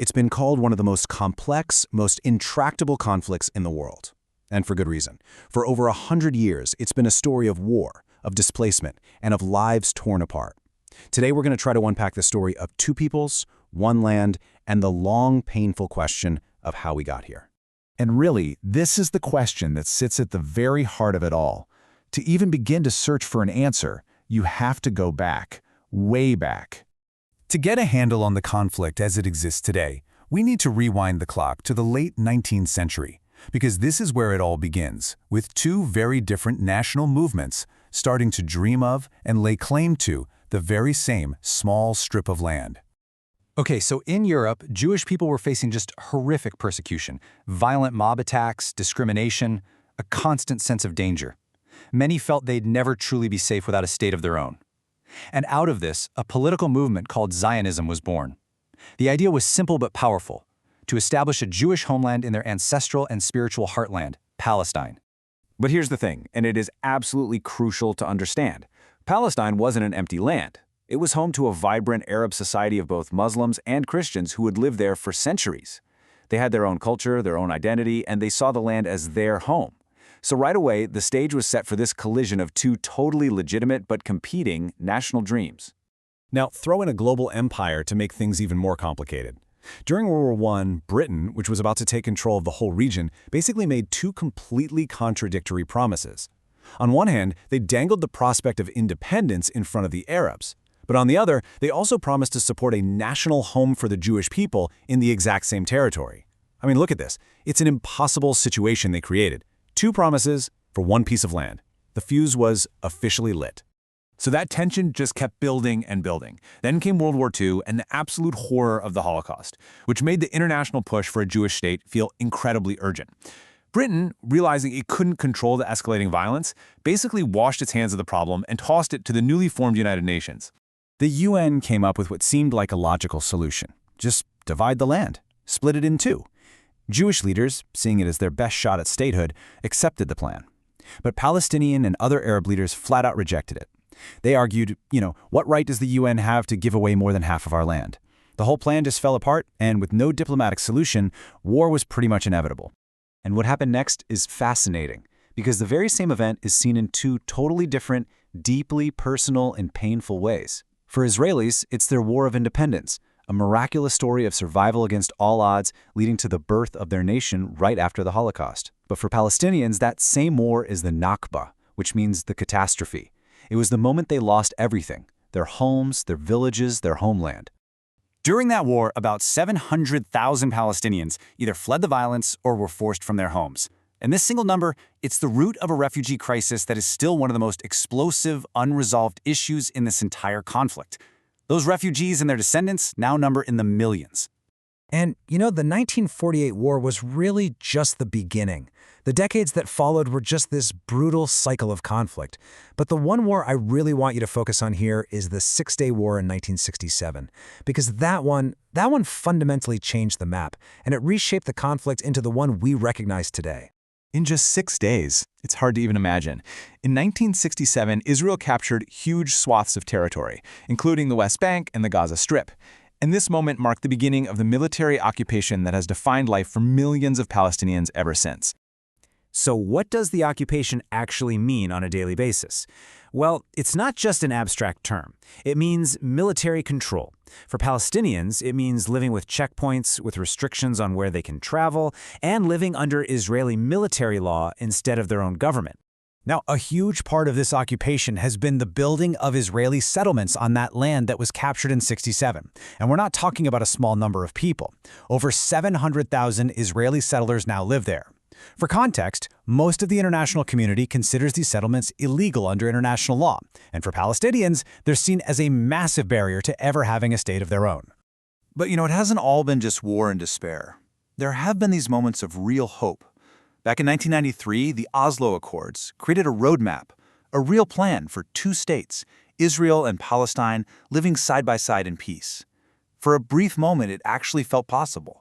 It's been called one of the most complex, most intractable conflicts in the world. And for good reason. For over 100 years, it's been a story of war, of displacement, and of lives torn apart. Today, we're going to try to unpack the story of two peoples, one land, and the long, painful question of how we got here. And really, this is the question that sits at the very heart of it all. To even begin to search for an answer, you have to go back, way back. To get a handle on the conflict as it exists today, we need to rewind the clock to the late 19th century, because this is where it all begins, with two very different national movements starting to dream of and lay claim to the very same small strip of land. Okay, so in Europe, Jewish people were facing just horrific persecution, violent mob attacks, discrimination, a constant sense of danger. Many felt they'd never truly be safe without a state of their own. And out of this, a political movement called Zionism was born. The idea was simple but powerful: to establish a Jewish homeland in their ancestral and spiritual heartland, Palestine. But here's the thing, and it is absolutely crucial to understand. Palestine wasn't an empty land. It was home to a vibrant Arab society of both Muslims and Christians who had lived there for centuries. They had their own culture, their own identity, and they saw the land as their home. So right away, the stage was set for this collision of two totally legitimate but competing national dreams. Now, throw in a global empire to make things even more complicated. During World War I, Britain, which was about to take control of the whole region, basically made two completely contradictory promises. On one hand, they dangled the prospect of independence in front of the Arabs. But on the other, they also promised to support a national home for the Jewish people in the exact same territory. I mean, look at this. It's an impossible situation they created. Two promises for one piece of land. The fuse was officially lit. So that tension just kept building and building. Then came World War II and the absolute horror of the Holocaust, which made the international push for a Jewish state feel incredibly urgent. Britain, realizing it couldn't control the escalating violence, basically washed its hands of the problem and tossed it to the newly formed United Nations. The UN came up with what seemed like a logical solution. Just divide the land, split it in two. Jewish leaders, seeing it as their best shot at statehood, accepted the plan. But Palestinian and other Arab leaders flat out rejected it. They argued, what right does the UN have to give away more than half of our land? The whole plan just fell apart, and with no diplomatic solution, war was pretty much inevitable. And what happened next is fascinating, because the very same event is seen in two totally different, deeply personal and painful ways. For Israelis, it's their war of independence, a miraculous story of survival against all odds leading to the birth of their nation right after the Holocaust. But for Palestinians, that same war is the Nakba, which means the catastrophe. It was the moment they lost everything: their homes, their villages, their homeland. During that war, about 700,000 Palestinians either fled the violence or were forced from their homes. And this single number, it's the root of a refugee crisis that is still one of the most explosive, unresolved issues in this entire conflict. Those refugees and their descendants now number in the millions. And, the 1948 war was really just the beginning. The decades that followed were just this brutal cycle of conflict. But the one war I really want you to focus on here is the Six-Day War in 1967. Because that one fundamentally changed the map, and it reshaped the conflict into the one we recognize today. In just 6 days, it's hard to even imagine. In 1967, Israel captured huge swaths of territory, including the West Bank and the Gaza Strip. And this moment marked the beginning of the military occupation that has defined life for millions of Palestinians ever since. So what does the occupation actually mean on a daily basis? Well, it's not just an abstract term. It means military control. For Palestinians, it means living with checkpoints, with restrictions on where they can travel, and living under Israeli military law instead of their own government. Now, a huge part of this occupation has been the building of Israeli settlements on that land that was captured in '67. And we're not talking about a small number of people. Over 700,000 Israeli settlers now live there. For context, most of the international community considers these settlements illegal under international law, and for Palestinians, they're seen as a massive barrier to ever having a state of their own. But it hasn't all been just war and despair. There have been these moments of real hope. Back in 1993, the Oslo Accords created a roadmap, a real plan for two states, Israel and Palestine, living side by side in peace. For a brief moment, it actually felt possible.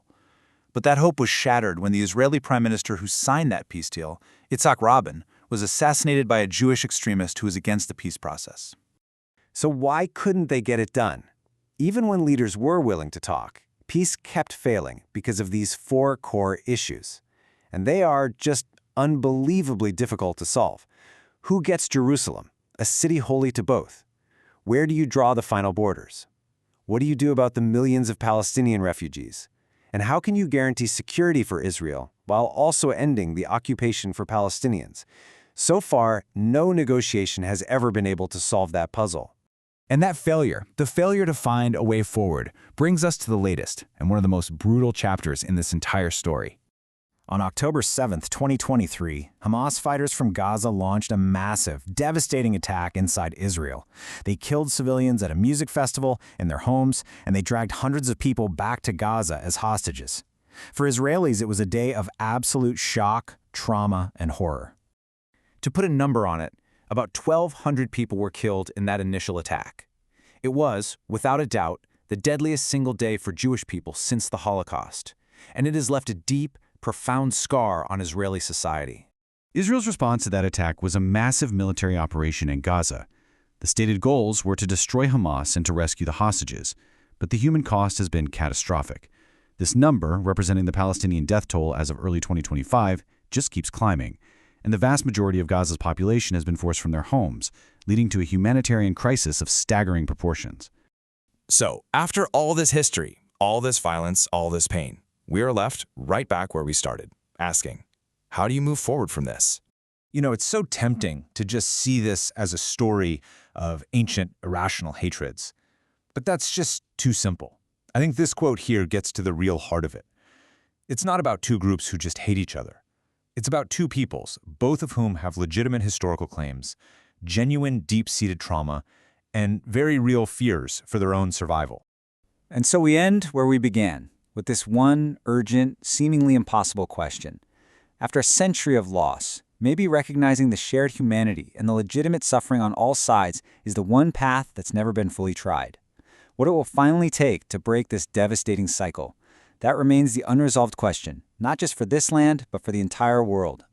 But that hope was shattered when the Israeli prime minister who signed that peace deal, Yitzhak Rabin, was assassinated by a Jewish extremist who was against the peace process. So why couldn't they get it done? Even when leaders were willing to talk, peace kept failing because of these four core issues. And they are just unbelievably difficult to solve. Who gets Jerusalem, a city holy to both? Where do you draw the final borders? What do you do about the millions of Palestinian refugees? And how can you guarantee security for Israel while also ending the occupation for Palestinians? So far, no negotiation has ever been able to solve that puzzle. And that failure, the failure to find a way forward, brings us to the latest and one of the most brutal chapters in this entire story. On October 7, 2023, Hamas fighters from Gaza launched a massive, devastating attack inside Israel. They killed civilians at a music festival, in their homes, and they dragged hundreds of people back to Gaza as hostages. For Israelis, it was a day of absolute shock, trauma, and horror. To put a number on it, about 1,200 people were killed in that initial attack. It was, without a doubt, the deadliest single day for Jewish people since the Holocaust, and it has left a deep, profound scar on Israeli society. Israel's response to that attack was a massive military operation in Gaza. The stated goals were to destroy Hamas and to rescue the hostages, but the human cost has been catastrophic. This number, representing the Palestinian death toll as of early 2025, just keeps climbing, and the vast majority of Gaza's population has been forced from their homes, leading to a humanitarian crisis of staggering proportions. So, after all this history, all this violence, all this pain, we are left right back where we started, asking, how do you move forward from this? You know, it's so tempting to just see this as a story of ancient irrational hatreds. But that's just too simple. I think this quote here gets to the real heart of it. It's not about two groups who just hate each other. It's about two peoples, both of whom have legitimate historical claims, genuine deep-seated trauma, and very real fears for their own survival. And so we end where we began, with this one urgent, seemingly impossible question. After a century of loss, maybe recognizing the shared humanity and the legitimate suffering on all sides is the one path that's never been fully tried. What it will finally take to break this devastating cycle, that remains the unresolved question, not just for this land, but for the entire world.